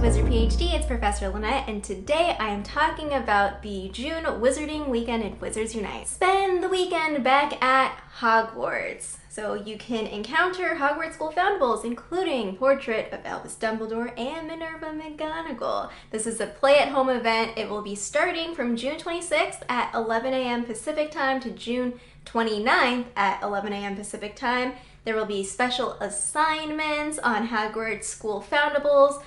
WizardPhD, it's Professor Lynette, and today I am talking about the June Wizarding Weekend in Wizards Unite. Spend the weekend back at Hogwarts. So you can encounter Hogwarts School foundables, including Portrait of Albus Dumbledore and Minerva McGonagall. This is a play-at-home event. It will be starting from June 26th at 11 a.m. Pacific Time to June 29th at 11 a.m. Pacific Time. There will be special assignments on Hogwarts School foundables,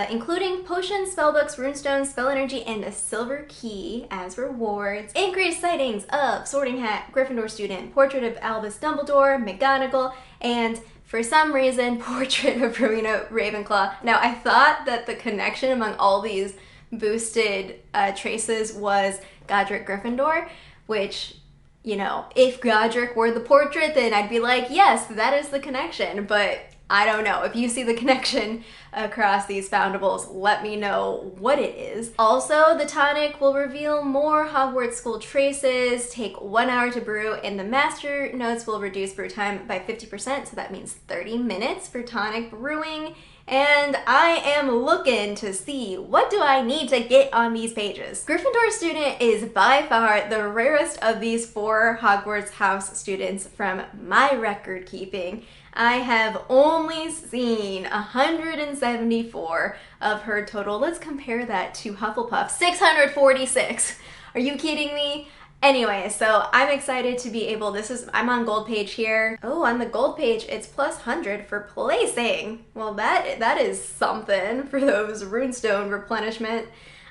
including potions, spellbooks, runestones, spell energy, and a silver key as rewards. Increased sightings of Sorting Hat, Gryffindor student, Portrait of Albus Dumbledore, McGonagall, and for some reason, Portrait of Rowena Ravenclaw. Now, I thought that the connection among all these boosted traces was Godric Gryffindor, which, you know, if Godric were the portrait, then I'd be like, yes, that is the connection, but I don't know. If you see the connection across these foundables, let me know what it is. Also, the tonic will reveal more Hogwarts School traces, take 1 hour to brew, and the master notes will reduce brew time by 50%, so that means 30 minutes for tonic brewing. And I am looking to see, what do I need to get on these pages? Gryffindor student is by far the rarest of these 4 Hogwarts house students from my record keeping. I have only seen 174 of her total. Let's compare that to Hufflepuff, 646. Are you kidding me? Anyway, so I'm excited to be able, I'm on gold page here. Oh, on the gold page, it's plus 100 for placing. Well, that is something for those runestone replenishment.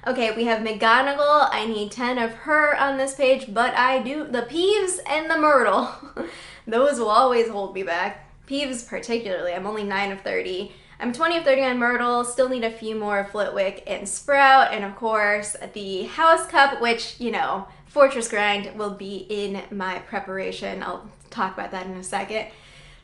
Okay, we have McGonagall. I need 10 of her on this page, but I do, the Peeves and the Myrtle, those will always hold me back. Peeves particularly, I'm only 9 of 30. I'm 20 of 30 on Myrtle, still need a few more of Flitwick and Sprout, and of course the House Cup, which, you know, Fortress Grind will be in my preparation. I'll talk about that in a second.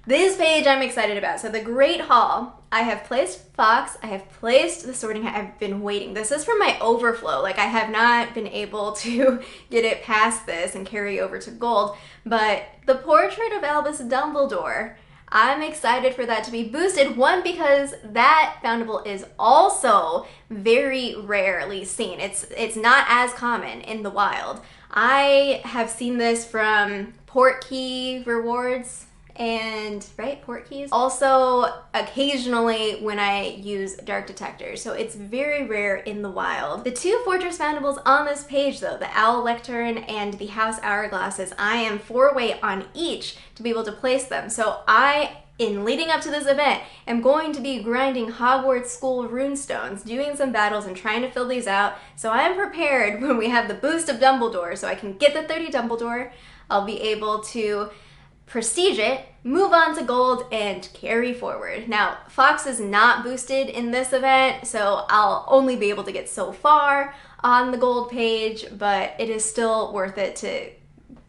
This page I'm excited about. So the Great Hall, I have placed Fox, I have placed the Sorting Hat, I've been waiting. This is from my overflow, like I have not been able to get it past this and carry over to gold, but the Portrait of Albus Dumbledore, I'm excited for that to be boosted. One, because that foundable is also very rarely seen. It's not as common in the wild. I have seen this from Portkey rewards and, right, Portkeys. Also, occasionally when I use Dark Detector, so it's very rare in the wild. The 2 Fortress foundables on this page though, the Owl Lectern and the House Hourglasses, I am 4-weight on each to be able to place them. So in leading up to this event, am going to be grinding Hogwarts School runestones, doing some battles and trying to fill these out. So I am prepared when we have the boost of Dumbledore, so I can get the 30 Dumbledore. I'll be able to prestige it, move on to gold, and carry forward. Now, Fox is not boosted in this event, so I'll only be able to get so far on the gold page, but it is still worth it to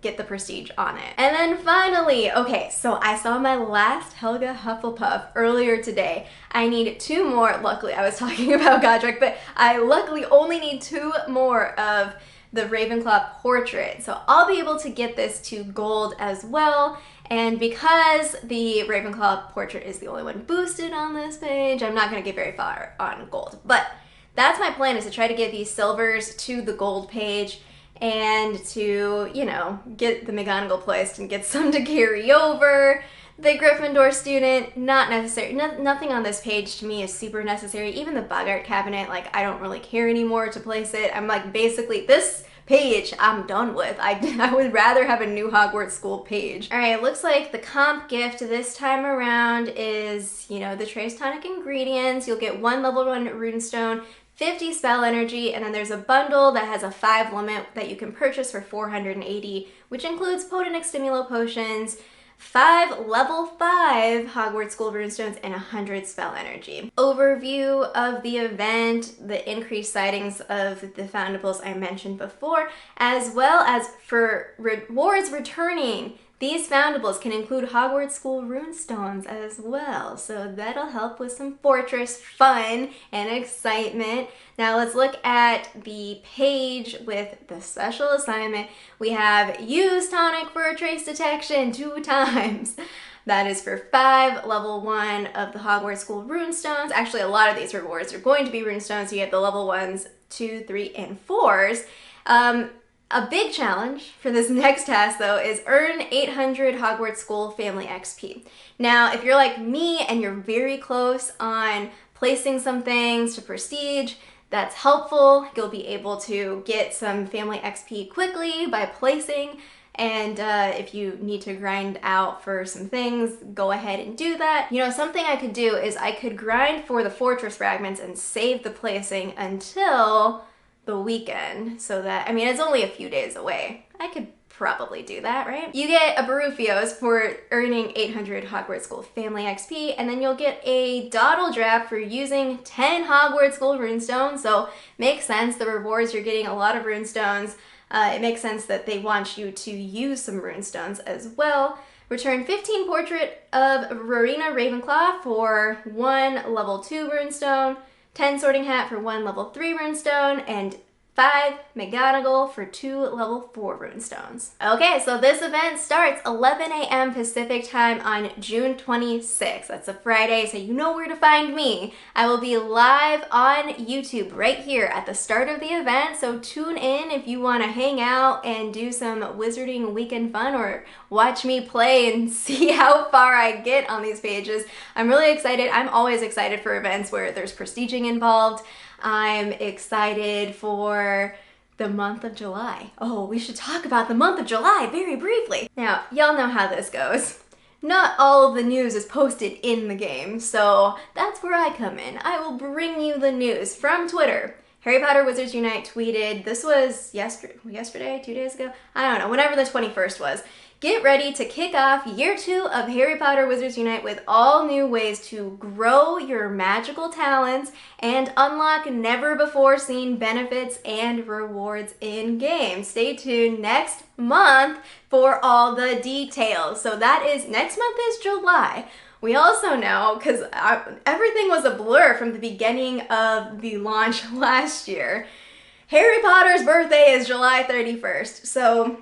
get the prestige on it. And then finally, okay, so I saw my last Helga Hufflepuff earlier today. I need 2 more. Luckily, I was talking about Godric, but I luckily only need 2 more of the Ravenclaw portrait. So I'll be able to get this to gold as well. And because the Ravenclaw portrait is the only one boosted on this page, I'm not gonna get very far on gold. But that's my plan, is to try to get these silvers to the gold page and to, you know, get the McGonagall placed and get some to carry over. The Gryffindor student, not necessary. Nothing on this page to me is super necessary. Even the Boggart cabinet, like, I don't really care anymore to place it. I'm like, basically, this page I'm done with. I would rather have a new Hogwarts School page. All right, it looks like the comp gift this time around is, you know, the Trace Tonic ingredients. You'll get 1 level 1 runestone, 50 spell energy, and then there's a bundle that has a 5 limit that you can purchase for 480, which includes potent extimulo potions, 5 level 5 Hogwarts School runestones, and 100 spell energy. Overview of the event, the increased sightings of the foundables I mentioned before, as well as for rewards returning. These foundables can include Hogwarts School runestones as well, so that'll help with some Fortress fun and excitement. Now let's look at the page with the special assignment. We have use tonic for trace detection 2 times. That is for 5 level 1 of the Hogwarts School runestones. Actually, a lot of these rewards are going to be runestones. You get the level 1s, 2, 3, and 4s. A big challenge for this next task, though, is earn 800 Hogwarts School Family XP. Now, if you're like me and you're very close on placing some things to Prestige, that's helpful. You'll be able to get some Family XP quickly by placing, and if you need to grind out for some things, go ahead and do that. You know, something I could do is I could grind for the Fortress Fragments and save the placing until the weekend, so that, I mean, it's only a few days away. I could probably do that, right? You get a Barufios for earning 800 Hogwarts School Family XP, and then you'll get a Dawdle Draft for using 10 Hogwarts School runestones, so makes sense. The rewards, you're getting a lot of runestones. It makes sense that they want you to use some runestones as well. Return 15 Portrait of Rowena Ravenclaw for 1 level 2 runestone, 10 Sorting Hat for 1 level 3 runestone, and 5 McGonagall for 2 level 4 runestones. Okay, so this event starts 11 a.m. Pacific time on June 26th. That's a Friday, so you know where to find me. I will be live on YouTube right here at the start of the event, so tune in if you want to hang out and do some wizarding weekend fun or watch me play and see how far I get on these pages. I'm really excited. I'm always excited for events where there's prestiging involved. I'm excited for the month of July. Oh, we should talk about the month of July very briefly. Now, y'all know how this goes. Not all of the news is posted in the game, so that's where I come in. I will bring you the news from Twitter. Harry Potter Wizards Unite tweeted, this was yesterday, 2 days ago? I don't know, whenever the 21st was. Get ready to kick off year 2 of Harry Potter Wizards Unite with all new ways to grow your magical talents and unlock never-before-seen benefits and rewards in-game. Stay tuned next month for all the details. So that is, next month is July. We also know, because everything was a blur from the beginning of the launch last year, Harry Potter's birthday is July 31st. So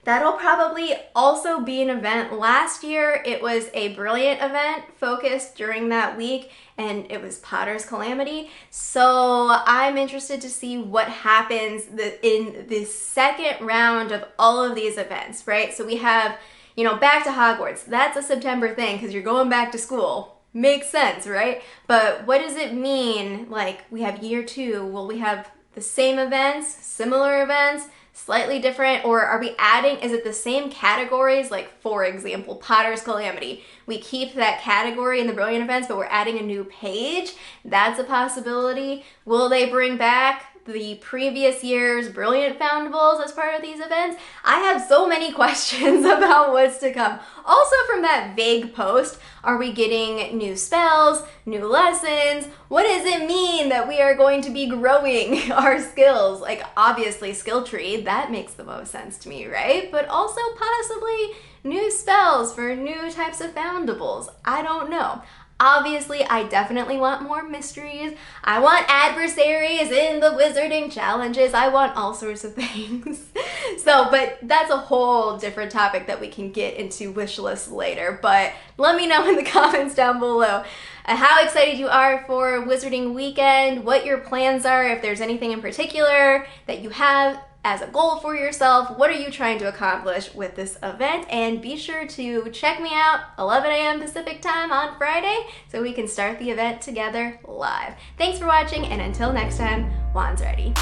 that'll probably also be an event. Last year, it was a brilliant event focused during that week, and it was Potter's Calamity. So I'm interested to see what happens in the second round of all of these events, right? So we have, you know, back to Hogwarts. That's a September thing because you're going back to school. Makes sense, right? But what does it mean? Like, we have year 2. Will we have the same events, similar events, slightly different, or are we adding, is it the same categories? Like, for example, Potter's Calamity. We keep that category in the brilliant events, but we're adding a new page. That's a possibility. Will they bring back the previous year's brilliant foundables as part of these events? I have so many questions about what's to come. Also, from that vague post, are we getting new spells, new lessons? What does it mean that we are going to be growing our skills? Like, obviously skill tree, that makes the most sense to me, right? But also possibly new spells for new types of foundables. I don't know. Obviously, I definitely want more mysteries. I want adversaries in the wizarding challenges. I want all sorts of things. But that's a whole different topic that we can get into wish lists later. But let me know in the comments down below how excited you are for Wizarding Weekend, what your plans are, if there's anything in particular that you have as a goal for yourself. What are you trying to accomplish with this event? And be sure to check me out 11 a.m. Pacific time on Friday so we can start the event together live. Thanks for watching, and until next time, Juan's ready.